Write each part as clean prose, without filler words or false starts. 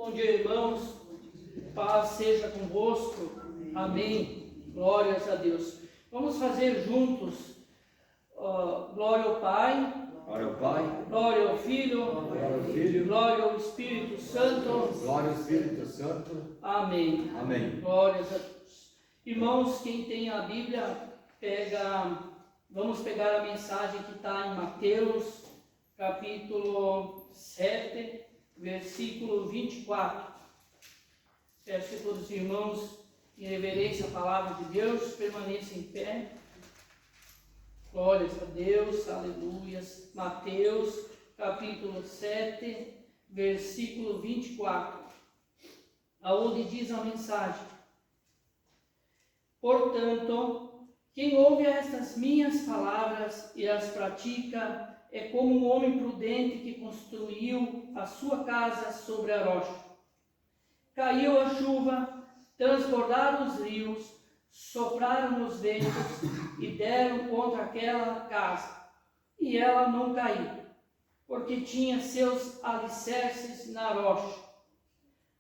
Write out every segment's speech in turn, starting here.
Bom dia, irmãos. Paz seja convosco. Amém. Glórias a Deus. Vamos fazer juntos glória ao Pai. Glória ao Pai. Glória ao Filho. Glória ao Filho. Glória ao Espírito Santo. Glória ao Espírito Santo. Amém. Amém. Glórias a Deus. Irmãos, quem tem a Bíblia, vamos pegar a mensagem que está em Mateus, capítulo 7, versículo 24. Peço que todos os irmãos, em reverência à palavra de Deus, permaneçam em pé. Glórias a Deus, aleluias. Mateus, capítulo 7, versículo 24, aonde diz a mensagem: portanto, quem ouve estas minhas palavras e as pratica é como um homem prudente que construiu a sua casa sobre a rocha. Caiu a chuva, transbordaram os rios, sopraram os ventos e deram contra aquela casa, e ela não caiu, porque tinha seus alicerces na rocha.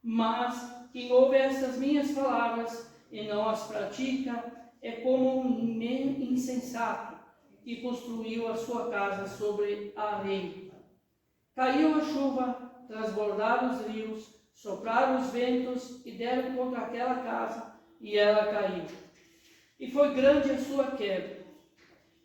Mas quem ouve estas minhas palavras e não as pratica é como um insensato que construiu a sua casa sobre a areia. Caiu a chuva, transbordaram os rios, sopraram os ventos e deram contra aquela casa, e ela caiu. E foi grande a sua queda.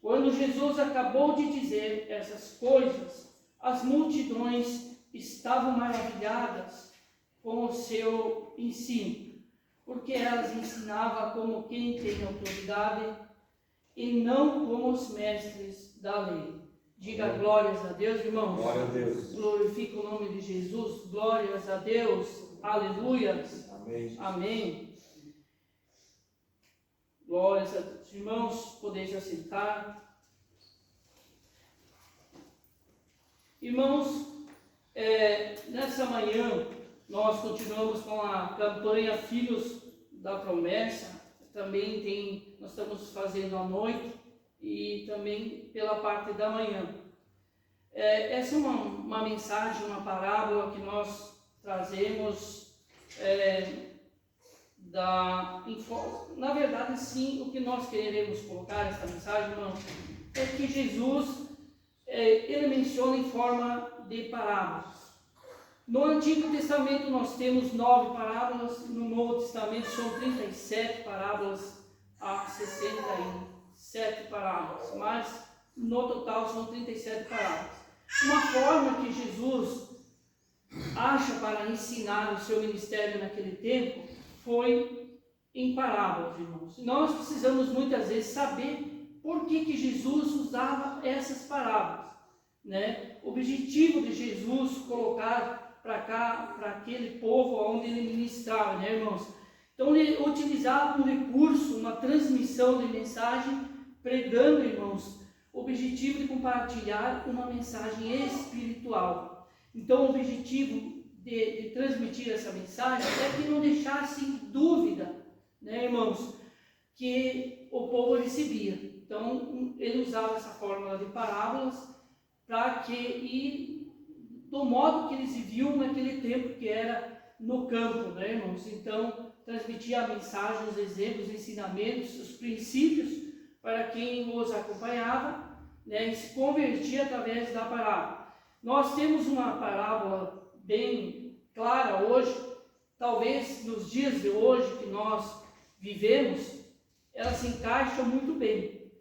Quando Jesus acabou de dizer essas coisas, as multidões estavam maravilhadas com o seu ensino, porque elas ensinavam como quem tem autoridade e não como os mestres da lei. Diga glórias a Deus, irmãos. Glória a Deus. Glorifica o nome de Jesus. Glórias a Deus. Aleluias. Amém. Amém. Glórias a Deus. Irmãos, podeis se assentar. Irmãos, nessa manhã nós continuamos com a campanha Filhos da Promessa. Também nós estamos fazendo à noite e também pela parte da manhã. Essa é uma mensagem, uma parábola que nós trazemos na verdade, sim, o que nós queremos colocar nessa mensagem, irmão, é que Jesus ele menciona em forma de parábolas. No Antigo Testamento nós temos 9 parábolas, no Novo Testamento são 37 parábolas a 67 parábolas, mas no total são 37 parábolas. Uma forma que Jesus acha para ensinar o seu ministério naquele tempo foi em parábolas, irmãos. Nós precisamos muitas vezes saber por que Jesus usava essas parábolas, né? O objetivo de Jesus colocar para aquele povo onde ele ministrava, né, irmãos? Então ele utilizava um recurso, uma transmissão de mensagem, pregando, irmãos, o objetivo de compartilhar uma mensagem espiritual. Então o objetivo de transmitir essa mensagem é que não deixasse dúvida, né, irmãos, que o povo recebia. Então ele usava essa fórmula de parábolas do modo que eles viviam naquele tempo, que era no campo, né, irmãos? Então, transmitia a mensagem, os exemplos, os ensinamentos, os princípios para quem os acompanhava, né, e se convertia através da parábola. Nós temos uma parábola bem clara hoje, talvez nos dias de hoje que nós vivemos, ela se encaixa muito bem.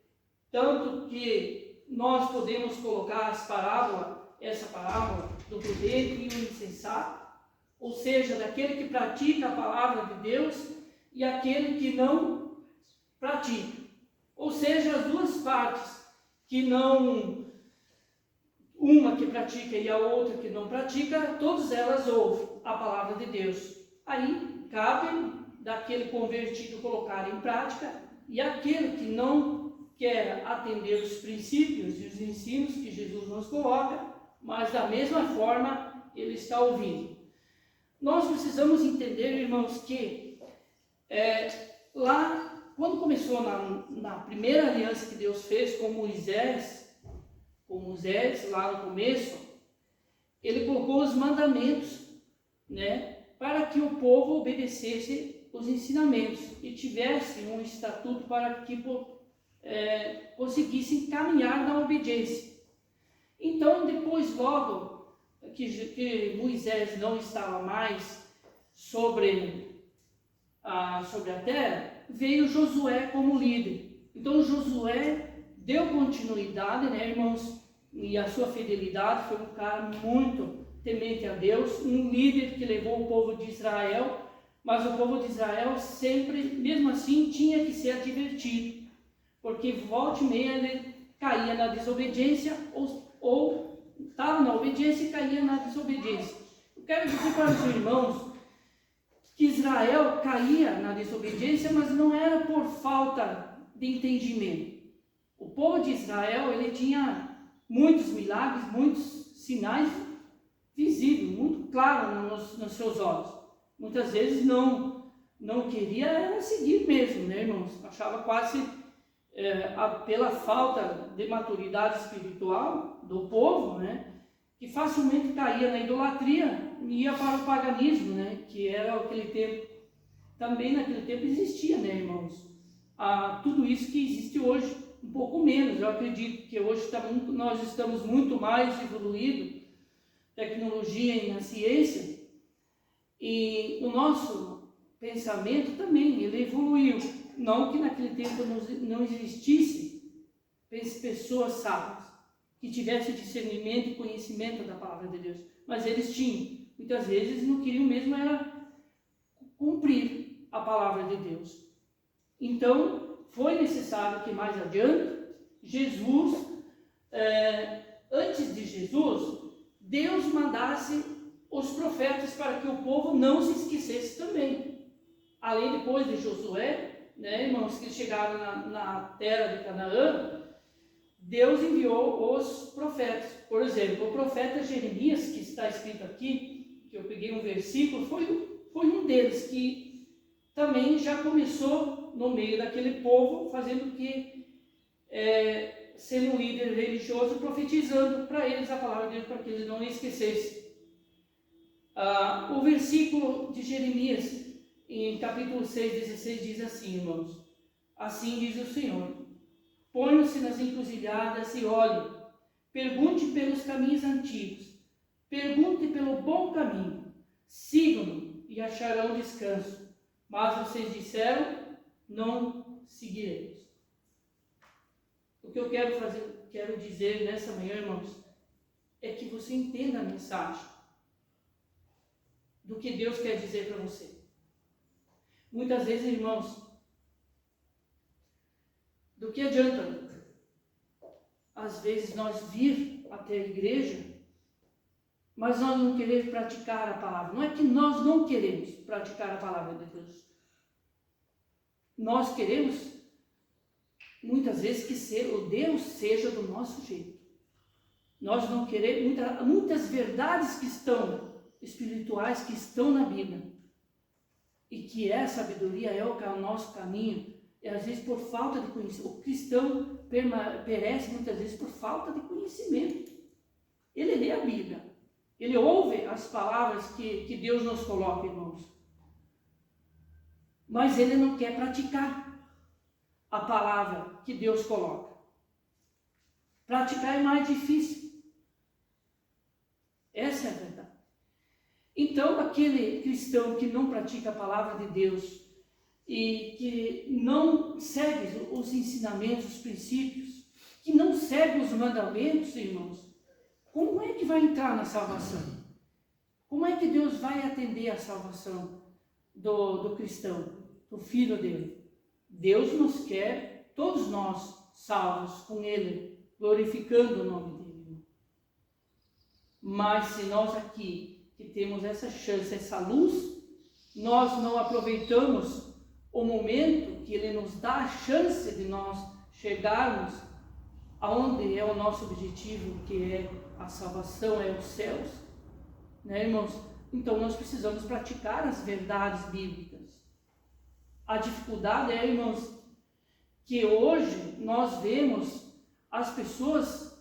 Tanto que nós podemos colocar essa parábola do prudente e o insensato, ou seja, daquele que pratica a palavra de Deus e aquele que não pratica. Ou seja, as duas partes, uma que pratica e a outra que não pratica, todas elas ouvem a palavra de Deus. Aí cabe daquele convertido colocar em prática, e aquele que não quer atender os princípios e os ensinos que Jesus nos coloca, mas da mesma forma ele está ouvindo. Nós precisamos entender, irmãos, que lá, quando começou na primeira aliança que Deus fez com Moisés, lá no começo, ele colocou os mandamentos, né, para que o povo obedecesse os ensinamentos e tivesse um estatuto para que conseguissem caminhar na obediência. Então, depois, logo que Moisés não estava mais sobre a terra, veio Josué como líder. Então, Josué deu continuidade, né, irmãos? E a sua fidelidade, foi um cara muito temente a Deus, um líder que levou o povo de Israel, mas o povo de Israel sempre, mesmo assim, tinha que ser advertido, porque volta e meia ele caía na desobediência ou estava na obediência e caía na desobediência. Eu quero dizer para os irmãos que Israel caía na desobediência, mas não era por falta de entendimento. O povo de Israel, ele tinha muitos milagres, muitos sinais visíveis, muito claros nos seus olhos. Muitas vezes não queria seguir mesmo, né, irmãos? Achava quase, pela falta de maturidade espiritual do povo, né, que facilmente caía na idolatria e ia para o paganismo, né, que era aquele tempo, também naquele tempo existia, né, irmãos? Tudo isso que existe hoje, um pouco menos. Eu acredito que hoje nós estamos muito mais evoluídos, tecnologia e na ciência, e o nosso pensamento também, ele evoluiu. Não que naquele tempo não existisse pessoas sábias, que tivessem discernimento e conhecimento da palavra de Deus, mas eles tinham. Muitas vezes não queriam mesmo era cumprir a palavra de Deus. Então, foi necessário que mais adiante, antes de Jesus, Deus mandasse os profetas para que o povo não se esquecesse também. Além, depois de Josué, né, irmãos, que chegaram na terra de Canaã, Deus enviou os profetas. Por exemplo, o profeta Jeremias, que está escrito aqui, que eu peguei um versículo, foi um deles que também já começou no meio daquele povo, fazendo que, sendo um líder religioso, profetizando para eles a palavra de Deus, para que eles não esquecessem. O versículo de Jeremias, em capítulo 6:16, diz assim, irmãos: assim diz o Senhor: ponham-se nas encruzilhadas e olhem, pergunte pelos caminhos antigos, pergunte pelo bom caminho, sigam-no e acharão descanso. Mas vocês disseram: não seguiremos. O que eu quero dizer nessa manhã, irmãos, é que você entenda a mensagem do que Deus quer dizer para você. Muitas vezes, irmãos, do que adianta, às vezes, nós vir até a igreja, mas nós não queremos praticar a palavra. Não é que nós não queremos praticar a palavra de Deus. Nós queremos, muitas vezes, que o Deus seja do nosso jeito. Nós não queremos muitas verdades que estão espirituais, que estão na Bíblia, e que é sabedoria, é o nosso caminho, e às vezes por falta de conhecimento. O cristão perece muitas vezes por falta de conhecimento. Ele lê a Bíblia, ele ouve as palavras que Deus nos coloca, irmãos, mas ele não quer praticar a palavra que Deus coloca. Praticar é mais difícil. Essa é a verdade. Então, aquele cristão que não pratica a palavra de Deus e que não segue os ensinamentos, os princípios, que não segue os mandamentos, irmãos, como é que vai entrar na salvação? Como é que Deus vai atender a salvação do cristão, do filho dele? Deus nos quer, todos nós, salvos com Ele, glorificando o nome dele. Mas se nós aqui, que temos essa chance, essa luz, nós não aproveitamos o momento que Ele nos dá a chance de nós chegarmos aonde é o nosso objetivo, que é a salvação, é os céus, né, irmãos? Então nós precisamos praticar as verdades bíblicas. A dificuldade é, irmãos, que hoje nós vemos as pessoas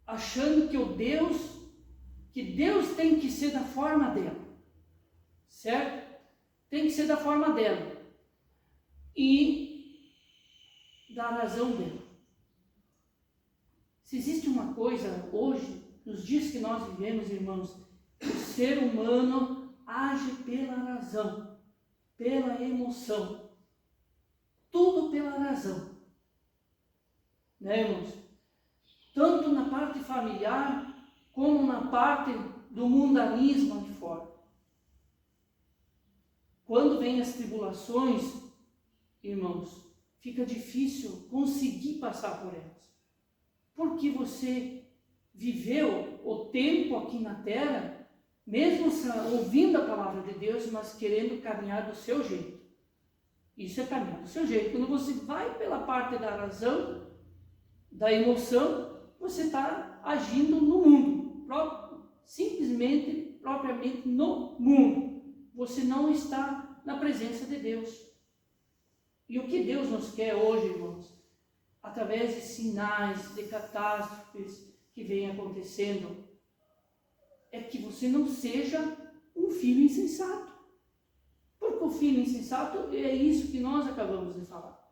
achando que Deus tem que ser da forma dela. certo? Tem que ser da forma dela e da razão dela. Se existe uma coisa hoje, nos dias que nós vivemos, irmãos, o ser humano age pela razão, pela emoção, tudo pela razão, né, irmãos? Tanto na parte familiar, como na parte do mundanismo de fora. Quando vem as tribulações, irmãos, fica difícil conseguir passar por elas. Porque você viveu o tempo aqui na terra, mesmo ouvindo a palavra de Deus, mas querendo caminhar do seu jeito. Isso é caminhar do seu jeito. Quando você vai pela parte da razão, da emoção, você está agindo no mundo, simplesmente, propriamente no mundo. Você não está na presença de Deus. E o que Deus nos quer hoje, irmãos, através de sinais, de catástrofes que vêm acontecendo, é que você não seja um filho insensato. Porque o filho insensato é isso que nós acabamos de falar.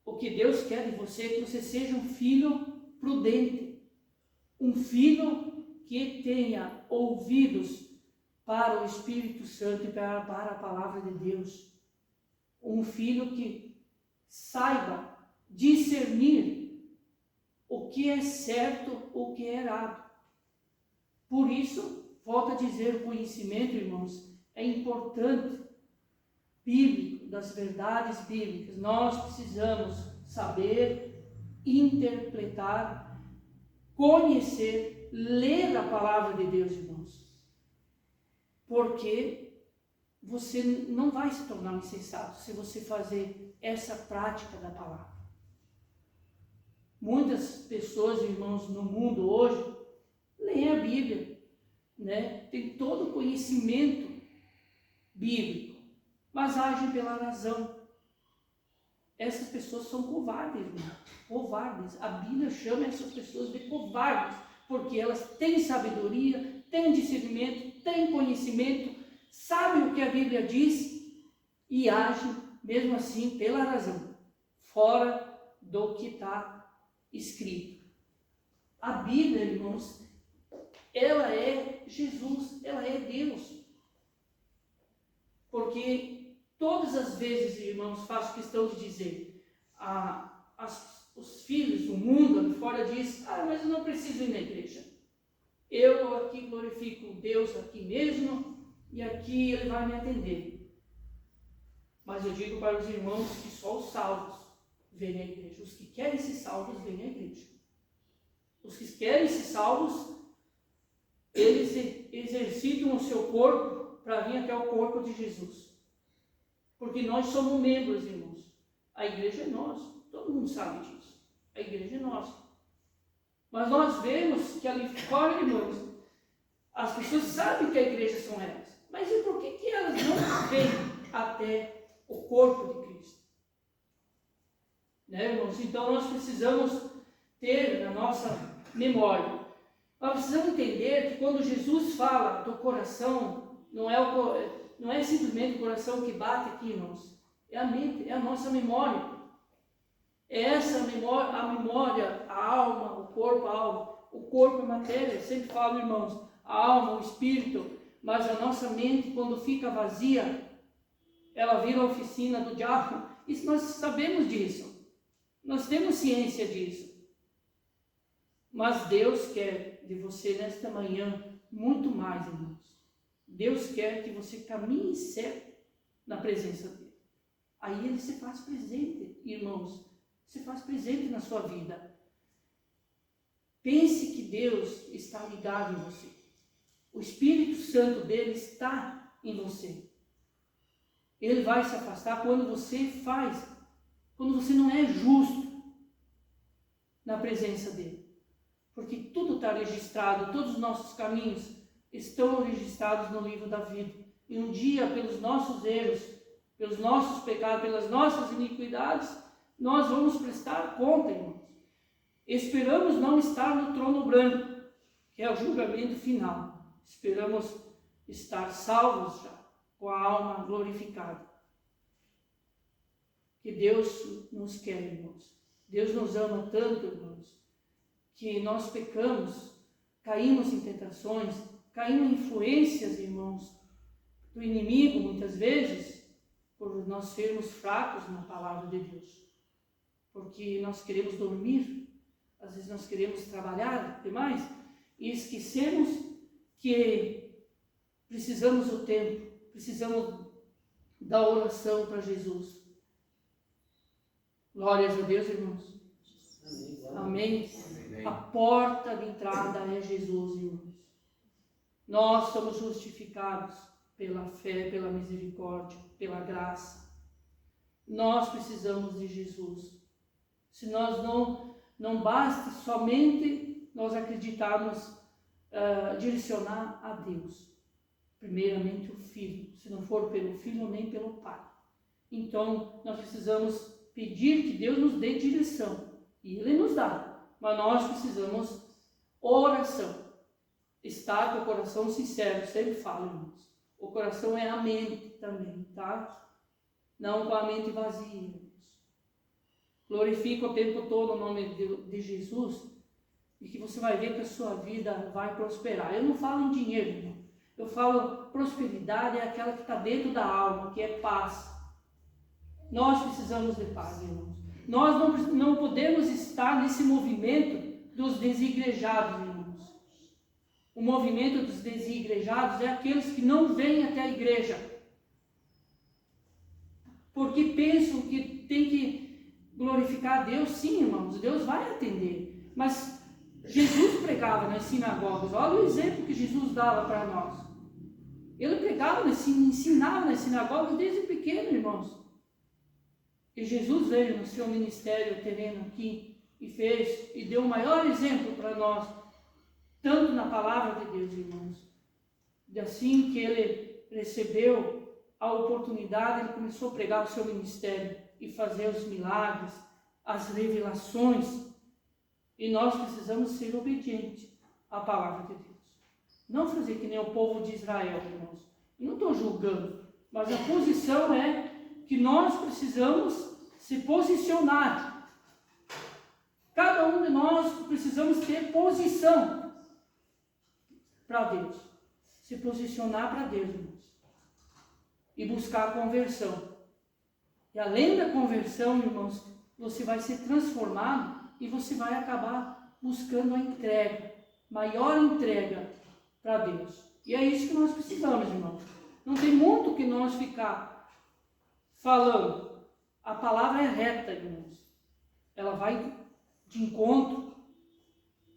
O que Deus quer de você é que você seja um filho prudente, um filho que tenha ouvidos para o Espírito Santo e para a palavra de Deus, um filho que saiba discernir o que é certo, o que é errado. Por isso, volto a dizer, o conhecimento, irmãos, é importante, bíblico, das verdades bíblicas. Nós precisamos saber, interpretar, conhecer, ler a palavra de Deus, irmãos. Porque você não vai se tornar um insensato se você fazer essa prática da palavra. Muitas pessoas, irmãos, no mundo hoje, leem a Bíblia, né? Tem todo o conhecimento bíblico, mas agem pela razão. Essas pessoas são covardes, irmão. Covardes. A Bíblia chama essas pessoas de covardes, porque elas têm sabedoria, têm discernimento, têm conhecimento, sabem o que a Bíblia diz e agem, mesmo assim, pela razão, fora do que está escrito. A Bíblia, irmãos, ela é Jesus, ela é Deus. Porque todas as vezes, irmãos, faço questão de dizer, os filhos do mundo ali fora dizem, mas eu não preciso ir na igreja. Eu aqui glorifico Deus aqui mesmo e aqui Ele vai me atender. Mas eu digo para os irmãos que só os salvos vêm à igreja. Os que querem ser salvos vêm à igreja. Os que querem ser salvos, eles exercitam o seu corpo para vir até o corpo de Jesus. Porque nós somos membros, irmãos. A igreja é nossa. Todo mundo sabe disso. A igreja é nossa. Mas nós vemos que ali fora, irmãos, as pessoas sabem que a igreja são elas. Mas e por que elas não vêm até o corpo de Cristo? Né, irmãos? Então nós precisamos ter na nossa memória. Nós precisamos entender que quando Jesus fala do coração, não é simplesmente o coração que bate aqui, irmãos. É a mente, é a nossa memória. É essa memória, a memória, a alma, o corpo, a alma. O corpo é matéria, eu sempre falo, irmãos, a alma, o espírito, mas a nossa mente, quando fica vazia, ela vira a oficina do diabo. Isso nós sabemos disso. Nós temos ciência disso. Mas Deus quer de você nesta manhã muito mais, irmãos. Deus quer que você caminhe certo na presença dele. Aí ele se faz presente, irmãos. Se faz presente na sua vida. Pense que Deus está ligado em você. O Espírito Santo dele está em você. Ele vai se afastar quando você não é justo na presença dele. Porque tudo está registrado, todos os nossos caminhos estão registrados no livro da vida. E um dia, pelos nossos erros, pelos nossos pecados, pelas nossas iniquidades, nós vamos prestar conta, irmãos. Esperamos não estar no trono branco, que é o julgamento final. Esperamos estar salvos já, com a alma glorificada. Que Deus nos quer, irmãos. Deus nos ama tanto, irmãos, que nós pecamos, caímos em tentações, caímos em influências, irmãos, do inimigo, muitas vezes, por nós sermos fracos na palavra de Deus. Porque nós queremos dormir, às vezes nós queremos trabalhar demais, e esquecemos que precisamos do tempo, precisamos da oração para Jesus. Glórias a Deus, irmãos. Amém. Amém. A porta de entrada é Jesus, irmãos. Nós somos justificados pela fé, pela misericórdia, pela graça. Nós precisamos de Jesus. Se nós não basta somente nós acreditarmos, direcionar a Deus. Primeiramente o Filho. Se não for pelo Filho, nem pelo Pai. Então, nós precisamos pedir que Deus nos dê direção. E Ele nos dá. Mas nós precisamos oração. Estar com o coração sincero. Sempre falo, irmãos. O coração é a mente também, tá? Não com a mente vazia, irmãos. Glorifica o tempo todo o nome de Jesus. E que você vai ver que a sua vida vai prosperar. Eu não falo em dinheiro, irmão. Eu falo prosperidade é aquela que está dentro da alma, que é paz. Nós precisamos de paz, irmãos. Nós não podemos estar nesse movimento dos desigrejados, irmãos. O movimento dos desigrejados é aqueles que não vêm até a igreja. Porque pensam que tem que glorificar a Deus. Sim, irmãos, Deus vai atender. Mas Jesus pregava nas sinagogas. Olha o exemplo que Jesus dava para nós. Ele pregava, ensinava nas sinagogas desde pequeno, irmãos. E Jesus veio no seu ministério terreno aqui e fez e deu o maior exemplo para nós, tanto na palavra de Deus, irmãos. E assim que ele recebeu a oportunidade, ele começou a pregar o seu ministério e fazer os milagres, as revelações. E nós precisamos ser obedientes à palavra de Deus. Não fazer que nem o povo de Israel, irmãos. Eu não estou julgando, mas a posição é que nós precisamos se posicionar. Cada um de nós precisamos ter posição para Deus. Se posicionar para Deus, irmãos. E buscar a conversão. E além da conversão, irmãos, você vai ser transformado e você vai acabar buscando a entrega, maior entrega para Deus. E é isso que nós precisamos, irmãos. Não tem muito que nós ficar falando. A palavra é reta, irmãos. Ela vai de encontro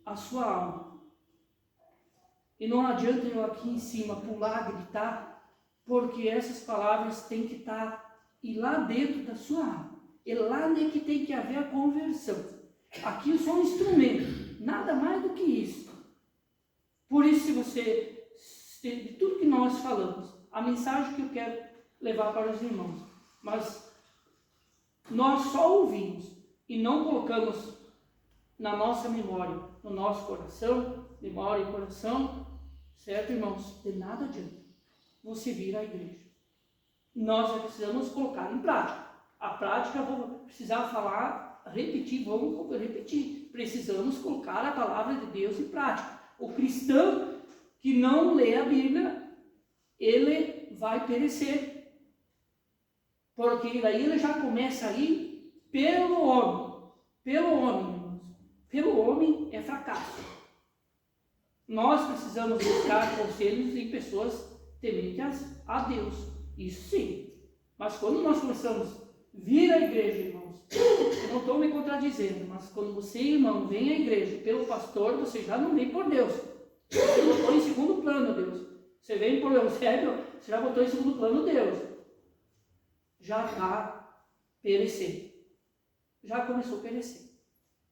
à sua alma. E não adianta eu aqui em cima pular, gritar, porque essas palavras têm que ir lá dentro da sua alma. É lá que tem que haver a conversão. Aqui eu sou um instrumento, nada mais do que isso. Por isso, de tudo que nós falamos, a mensagem que eu quero levar para os irmãos, mas nós só ouvimos e não colocamos na nossa memória, no nosso coração, memória e coração, certo, irmãos? De nada adianta você vir à igreja. Nós precisamos colocar em prática. A prática, vou precisar falar, vamos repetir. Precisamos colocar a palavra de Deus em prática. O cristão que não lê a Bíblia, ele vai perecer. Porque daí ele já começa a ir pelo homem. Pelo homem, irmãos. Pelo homem é fracasso. Nós precisamos buscar conselhos em pessoas tementes a Deus. Isso sim. Mas quando nós começamos a vir à igreja, irmãos, eu não estou me contradizendo, mas quando você, irmão, vem à igreja pelo pastor, você já não vem por Deus. Você botou em segundo plano Deus. Você vem por Eusébio, você já botou em segundo plano Deus. Já está perecendo. Já começou a perecer.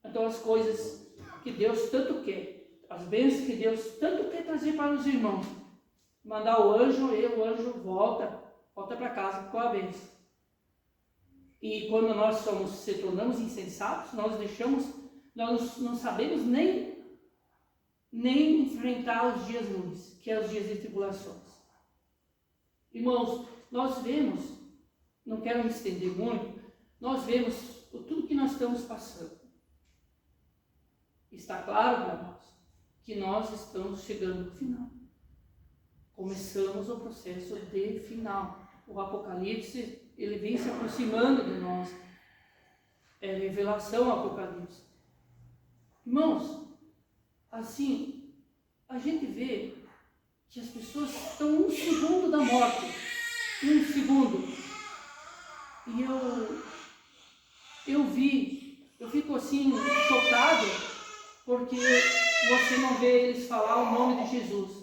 Então as coisas que Deus tanto quer, as bênçãos que Deus tanto quer trazer para os irmãos, mandar o anjo e o anjo volta para casa com a bênção. E quando nós se tornamos insensatos, nós não sabemos nem enfrentar os dias ruins, que é os dias de tribulações. Irmãos, nós vemos, não quero me estender muito, nós vemos tudo que nós estamos passando. Está claro para nós que nós estamos chegando no final. Começamos o processo de final. O Apocalipse, ele vem se aproximando de nós. É revelação Apocalipse. Irmãos, assim, a gente vê que as pessoas estão um segundo da morte. Um segundo. E eu fico assim, chocado, porque você não vê eles falar o nome de Jesus.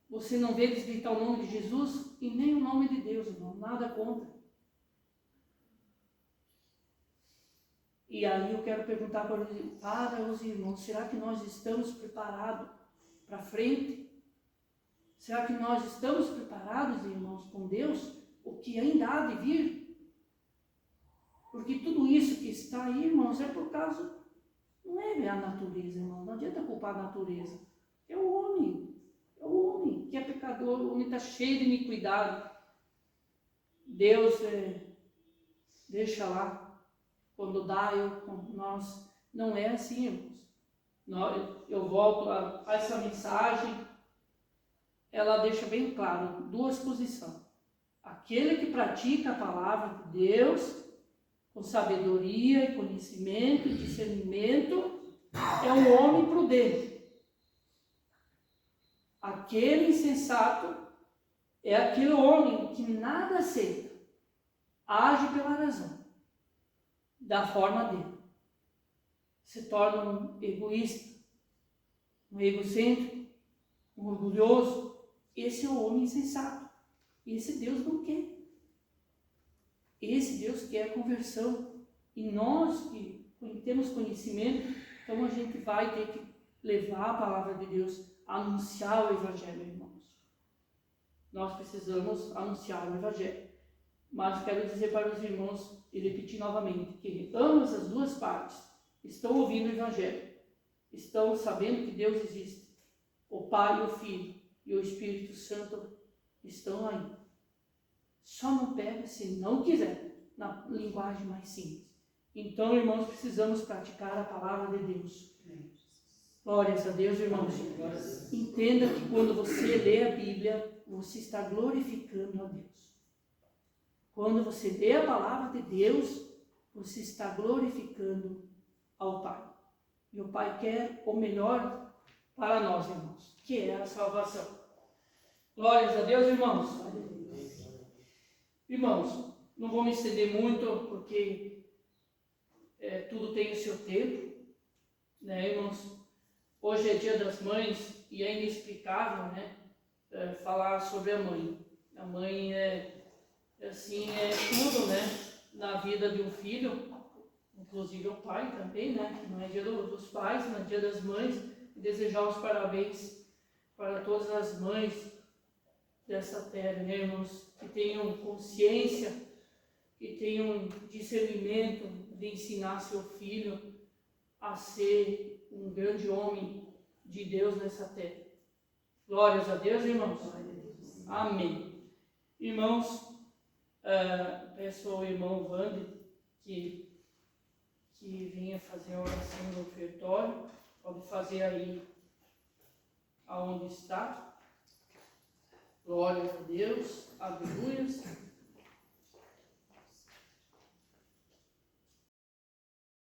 Você não vê eles gritar o nome de Jesus e nem o nome de Deus, irmão. Nada contra. E aí eu quero perguntar para os irmãos, será que nós estamos preparados para frente? Será que nós estamos preparados, irmãos, com Deus? O que ainda há de vir? Porque tudo isso que está aí, irmãos, é por causa... Não é a natureza, irmão. Não adianta culpar a natureza. É o homem. É o homem que é pecador. O homem está cheio de iniquidade. Deus deixa lá. Quando dá, nós... Não é assim, irmãos. Eu volto a essa mensagem. Ela deixa bem claro duas posições. Aquele que pratica a palavra de Deus, com sabedoria e conhecimento e discernimento, é um homem prudente. Aquele insensato é aquele homem que nada aceita, age pela razão, da forma dele. Se torna um egoísta, um egocêntrico, um orgulhoso. Esse é o homem insensato. Esse Deus não quer. Esse Deus quer conversão. E nós que temos conhecimento, então a gente vai ter que levar a palavra de Deus, anunciar o Evangelho, irmãos. Nós precisamos anunciar o Evangelho. Mas quero dizer para os irmãos, e repetir novamente, que ambas as duas partes estão ouvindo o Evangelho. Estão sabendo que Deus existe. O Pai e o Filho e o Espírito Santo estão aí. Só não pega se não quiser, na linguagem mais simples. Então, irmãos, precisamos praticar a palavra de Deus. Glórias a Deus, irmãos. Entenda que quando você lê a Bíblia, você está glorificando a Deus. Quando você lê a palavra de Deus, você está glorificando ao Pai. E o Pai quer o melhor para nós, irmãos, que é a salvação. Glórias a Deus, irmãos. Irmãos, não vou me estender muito, porque tudo tem o seu tempo, né, irmãos? Hoje é Dia das Mães e é inexplicável, né, falar sobre a mãe. A mãe é tudo, né, na vida de um filho, inclusive o pai também, né? Não é Dia dos Pais, mas é Dia das Mães. E desejar os parabéns para todas as mães dessa terra, né, irmãos, que tenham consciência, que tenham discernimento de ensinar seu filho a ser um grande homem de Deus nessa terra. Glórias a Deus, irmãos. Amém. Irmãos, peço ao irmão Wander que venha fazer a oração no ofertório. Pode fazer aí aonde está. Glórias a Deus, aleluia.